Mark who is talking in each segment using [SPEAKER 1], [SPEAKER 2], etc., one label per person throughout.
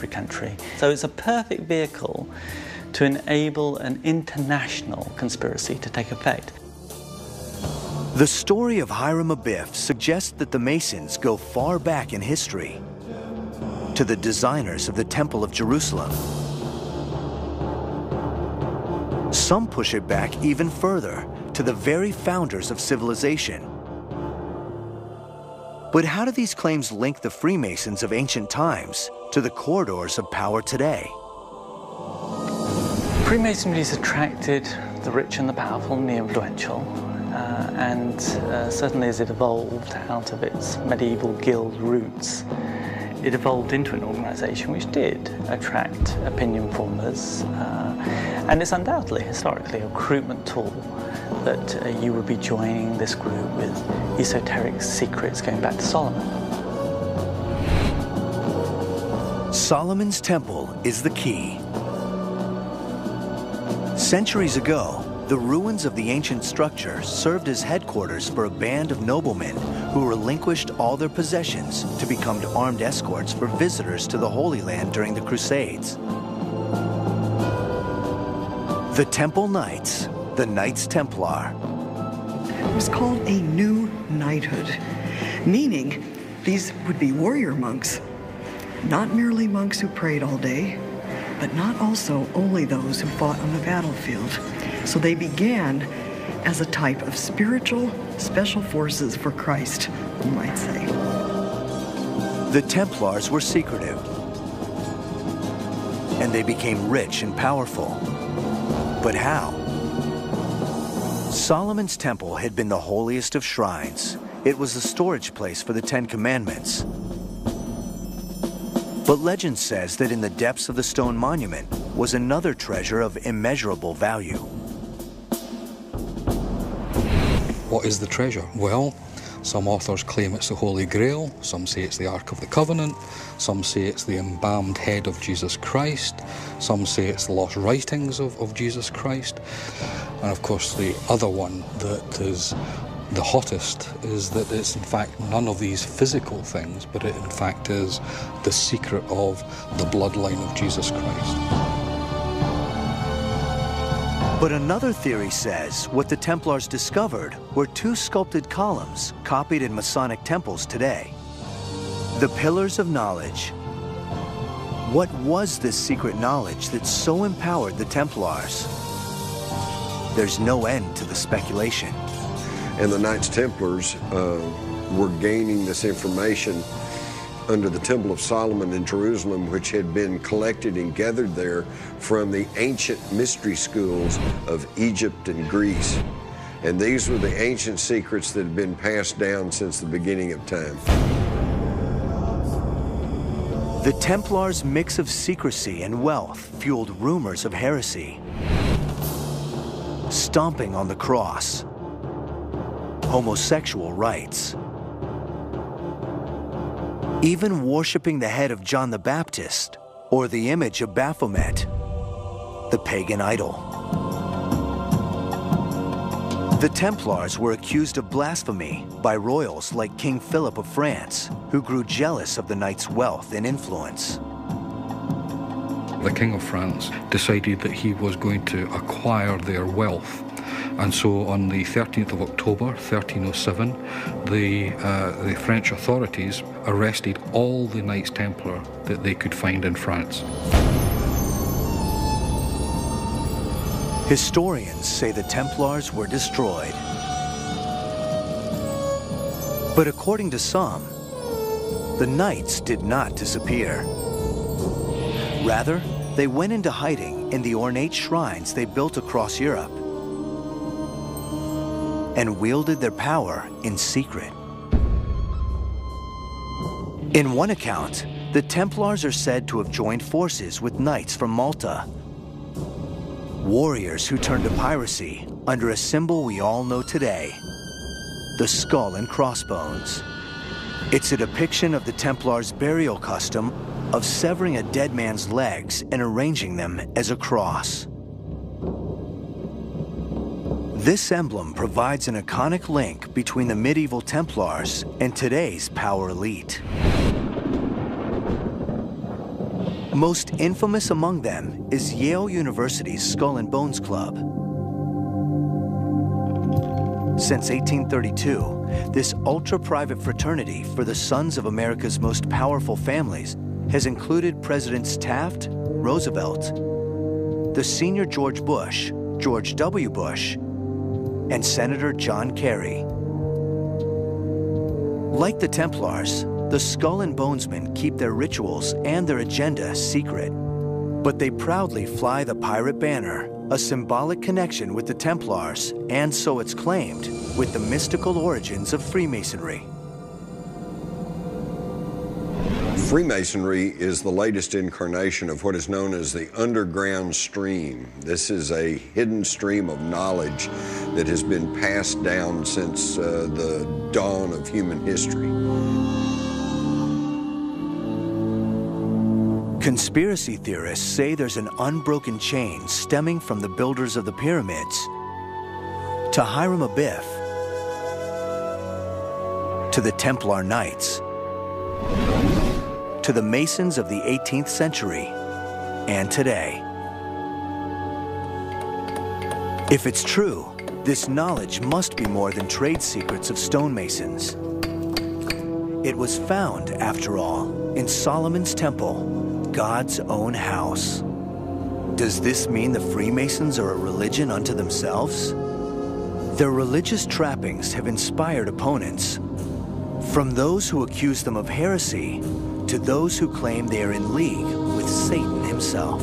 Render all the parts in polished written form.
[SPEAKER 1] country. So it's a perfect vehicle to enable an international conspiracy to take effect.
[SPEAKER 2] The story of Hiram Abiff suggests that the Masons go far back in history, to the designers of the Temple of Jerusalem. Some push it back even further, to the very founders of civilization. But how do these claims link the Freemasons of ancient times to the corridors of power today?
[SPEAKER 1] Freemasonry has attracted the rich and the powerful and the influential, and certainly as it evolved out of its medieval guild roots, it evolved into an organization which did attract opinion formers, and it's undoubtedly, historically, a recruitment tool that you would be joining this group with esoteric secrets going back to Solomon.
[SPEAKER 2] Solomon's Temple is the key. Centuries ago, the ruins of the ancient structure served as headquarters for a band of noblemen who relinquished all their possessions to become armed escorts for visitors to the Holy Land during the Crusades. The Temple Knights, the Knights Templar.
[SPEAKER 3] It was called a new knighthood, meaning these would be warrior monks, not merely monks who prayed all day, but not also only those who fought on the battlefield. So they began as a type of spiritual special forces for Christ, you might say.
[SPEAKER 2] The Templars were secretive, and they became rich and powerful. But how? Solomon's Temple had been the holiest of shrines. It was the storage place for the Ten Commandments. But legend says that in the depths of the stone monument was another treasure of immeasurable value.
[SPEAKER 4] What is the treasure? Well, some authors claim it's the Holy Grail, some say it's the Ark of the Covenant, some say it's the embalmed head of Jesus Christ, some say it's the lost writings of Jesus Christ. And of course the other one that is the hottest is that it's in fact none of these physical things, but it in fact is the secret of the bloodline of Jesus Christ.
[SPEAKER 2] But another theory says what the Templars discovered were two sculpted columns copied in Masonic temples today. The Pillars of Knowledge. What was this secret knowledge that so empowered the Templars? There's no end to the speculation.
[SPEAKER 5] And the Knights Templars were gaining this information under the Temple of Solomon in Jerusalem, which had been collected and gathered there from the ancient mystery schools of Egypt and Greece. And these were the ancient secrets that had been passed down since the beginning of time.
[SPEAKER 2] The Templars' mix of secrecy and wealth fueled rumors of heresy. Stomping on the cross, homosexual rites, even worshiping the head of John the Baptist or the image of Baphomet, the pagan idol. The Templars were accused of blasphemy by royals like King Philip of France, who grew jealous of the Knights' wealth and influence.
[SPEAKER 4] The King of France decided that he was going to acquire their wealth. And so on the 13th of October, 1307, the French authorities arrested all the Knights Templar that they could find in France.
[SPEAKER 2] Historians say the Templars were destroyed. But according to some, the Knights did not disappear. Rather, they went into hiding in the ornate shrines they built across Europe and wielded their power in secret. In one account, the Templars are said to have joined forces with knights from Malta, warriors who turned to piracy under a symbol we all know today, the skull and crossbones. It's a depiction of the Templars' burial custom of severing a dead man's legs and arranging them as a cross. This emblem provides an iconic link between the medieval Templars and today's power elite. Most infamous among them is Yale University's Skull and Bones Club. Since 1832, this ultra-private fraternity for the sons of America's most powerful families has included Presidents Taft, Roosevelt, the senior George Bush, George W. Bush, and Senator John Kerry. Like the Templars, the Skull and Bonesmen keep their rituals and their agenda secret, but they proudly fly the pirate banner, a symbolic connection with the Templars, and so it's claimed, with the mystical origins of Freemasonry.
[SPEAKER 5] Freemasonry is the latest incarnation of what is known as the underground stream. This is a hidden stream of knowledge that has been passed down since the dawn of human history.
[SPEAKER 2] Conspiracy theorists say there's an unbroken chain stemming from the builders of the pyramids to Hiram Abiff, to the Templar Knights, to the Masons of the 18th century, and today. If it's true, this knowledge must be more than trade secrets of stonemasons. It was found, after all, in Solomon's temple, God's own house. Does this mean the Freemasons are a religion unto themselves? Their religious trappings have inspired opponents, from those who accuse them of heresy to those who claim they are in league with Satan himself.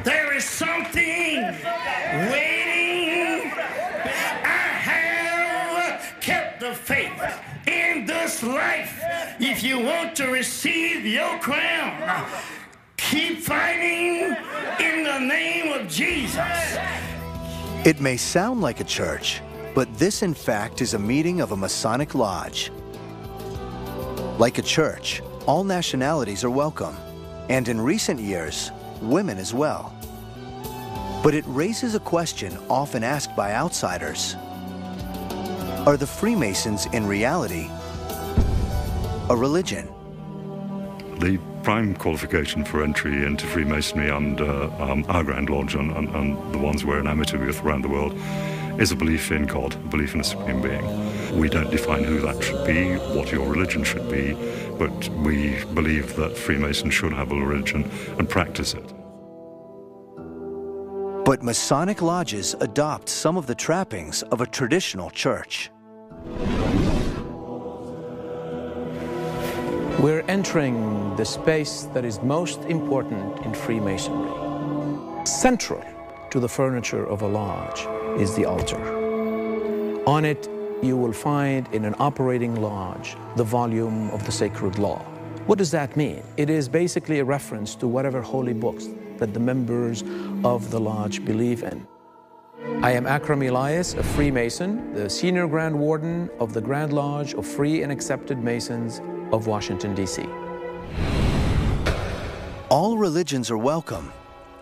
[SPEAKER 6] There is something waiting. I have kept the faith in this life. If you want to receive your crown, keep fighting in the name of Jesus.
[SPEAKER 2] It may sound like a church, but this in fact is a meeting of a Masonic lodge. Like a church, all nationalities are welcome, and in recent years, women as well. But it raises a question often asked by outsiders. Are the Freemasons in reality a religion?
[SPEAKER 7] The prime qualification for entry into Freemasonry and our Grand Lodge and the ones we're enamored with around the world is a belief in God, a belief in a supreme being. We don't define who that should be, what your religion should be, but we believe that Freemasons should have a religion and practice it.
[SPEAKER 2] But Masonic lodges adopt some of the trappings of a traditional church.
[SPEAKER 8] We're entering the space that is most important in Freemasonry. Central to the furniture of a lodge is the altar. On it, you will find in an operating lodge the volume of the sacred law. What does that mean? It is basically a reference to whatever holy books that the members of the lodge believe in. I am Akram Elias, a Freemason, the Senior Grand Warden of the Grand Lodge of Free and Accepted Masons of Washington, D.C.
[SPEAKER 2] All religions are welcome,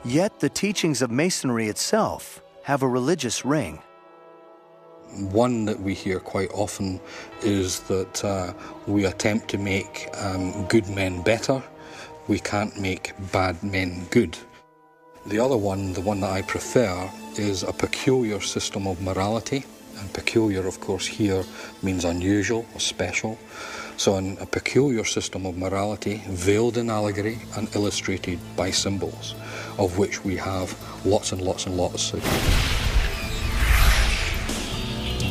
[SPEAKER 2] yet the teachings of Masonry itself have a religious ring.
[SPEAKER 4] One that we hear quite often is that we attempt to make good men better. We can't make bad men good. The other one, the one that I prefer, is a peculiar system of morality. And peculiar, of course, here means unusual or special. So a peculiar system of morality, veiled in allegory and illustrated by symbols, of which we have lots and lots and lots.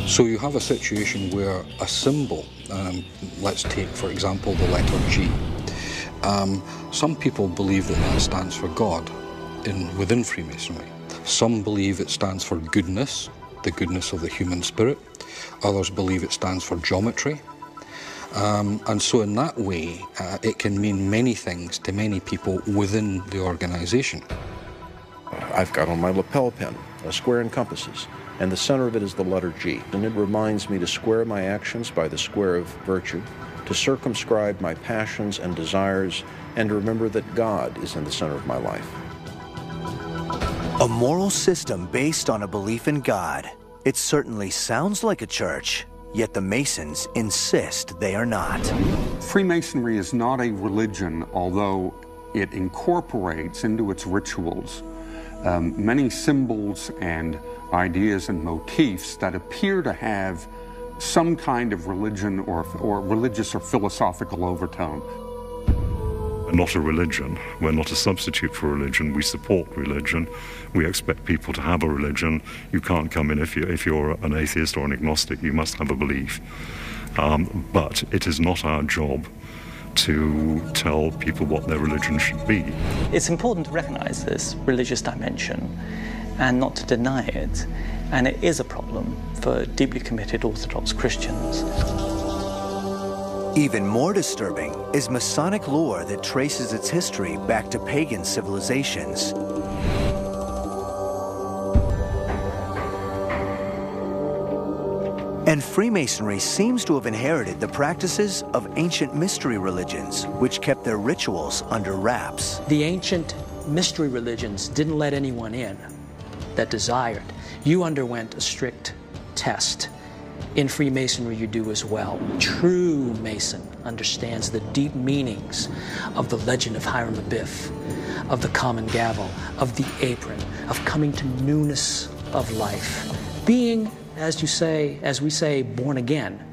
[SPEAKER 4] So you have a situation where a symbol, let's take, for example, the letter G. Some people believe that that stands for God within Freemasonry. Some believe it stands for goodness, the goodness of the human spirit. Others believe it stands for geometry. And so in that way, it can mean many things to many people within the organization.
[SPEAKER 9] I've got on my lapel pin a square and compasses, and the center of it is the letter G. And it reminds me to square my actions by the square of virtue, to circumscribe my passions and desires, and to remember that God is in the center of my life.
[SPEAKER 2] A moral system based on a belief in God. It certainly sounds like a church, yet the Masons insist they are not.
[SPEAKER 10] Freemasonry is not a religion, although it incorporates into its rituals many symbols and ideas and motifs that appear to have some kind of religion or religious or philosophical overtone.
[SPEAKER 7] We're not a religion. We're not a substitute for religion. We support religion. We expect people to have a religion. You can't come in if you're an atheist or an agnostic. You must have a belief. But it is not our job to tell people what their religion should be.
[SPEAKER 1] It's important to recognize this religious dimension and not to deny it, and it is a problem for deeply committed Orthodox Christians.
[SPEAKER 2] Even more disturbing is Masonic lore that traces its history back to pagan civilizations. And Freemasonry seems to have inherited the practices of ancient mystery religions, which kept their rituals under wraps.
[SPEAKER 11] The ancient mystery religions didn't let anyone in that desired. You underwent a strict test. In Freemasonry, you do as well. True Mason understands the deep meanings of the legend of Hiram Abiff, of the common gavel, of the apron, of coming to newness of life. Being, as we say, born again,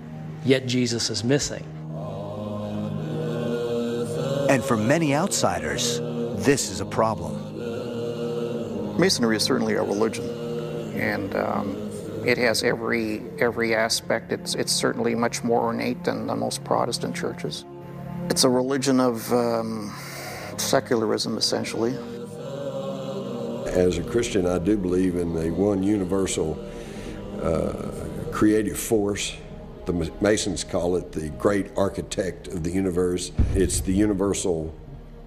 [SPEAKER 11] yet Jesus is missing.
[SPEAKER 2] And for many outsiders, this is a problem.
[SPEAKER 12] Masonry is certainly a religion, and it has every aspect. It's certainly much more ornate than most Protestant churches. It's a religion of secularism, essentially.
[SPEAKER 5] As a Christian, I do believe in the one universal creative force. The Masons call it the great architect of the universe. It's the universal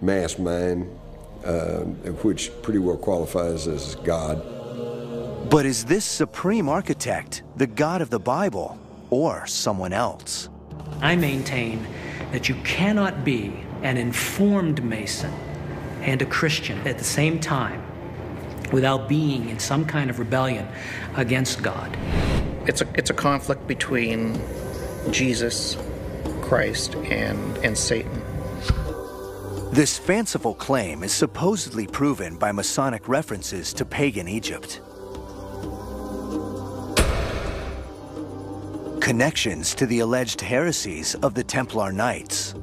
[SPEAKER 5] mass mind, which pretty well qualifies as God.
[SPEAKER 2] But is this supreme architect the God of the Bible or someone else?
[SPEAKER 11] I maintain that you cannot be an informed Mason and a Christian at the same time without being in some kind of rebellion against God.
[SPEAKER 12] It's a conflict between Jesus, Christ, and Satan.
[SPEAKER 2] This fanciful claim is supposedly proven by Masonic references to pagan Egypt. Connections to the alleged heresies of the Templar Knights,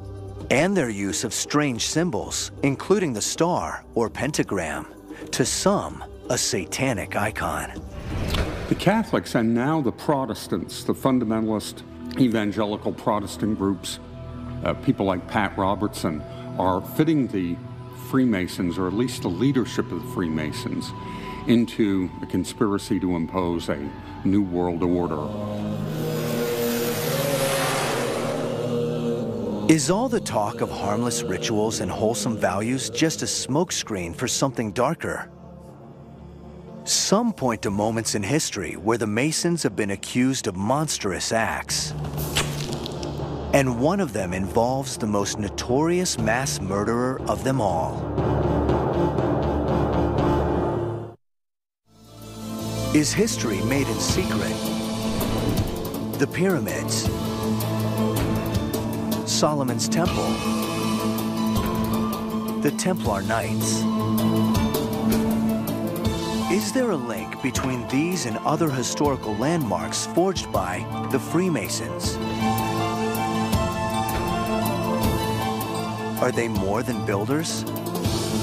[SPEAKER 2] and their use of strange symbols, including the star or pentagram, to some a satanic icon.
[SPEAKER 10] The Catholics and now the Protestants, the fundamentalist evangelical Protestant groups, people like Pat Robertson, are fitting the Freemasons, or at least the leadership of the Freemasons, into a conspiracy to impose a new world order.
[SPEAKER 2] Is all the talk of harmless rituals and wholesome values just a smokescreen for something darker? Some point to moments in history where the Masons have been accused of monstrous acts. And one of them involves the most notorious mass murderer of them all. Is history made in secret? The pyramids, Solomon's Temple, the Templar Knights. Is there a link between these and other historical landmarks forged by the Freemasons? Are they more than builders?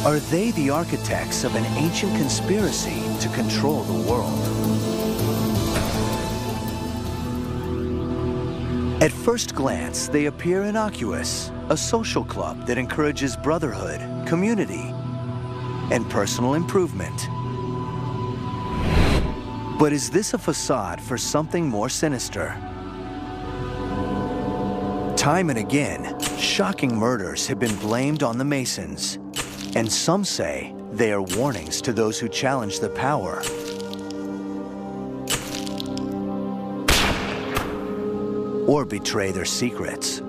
[SPEAKER 2] Are they the architects of an ancient conspiracy to control the world? At first glance, they appear innocuous, a social club that encourages brotherhood, community, and personal improvement. But is this a facade for something more sinister? Time and again, shocking murders have been blamed on the Masons, and some say they are warnings to those who challenge the power. Or betray their secrets.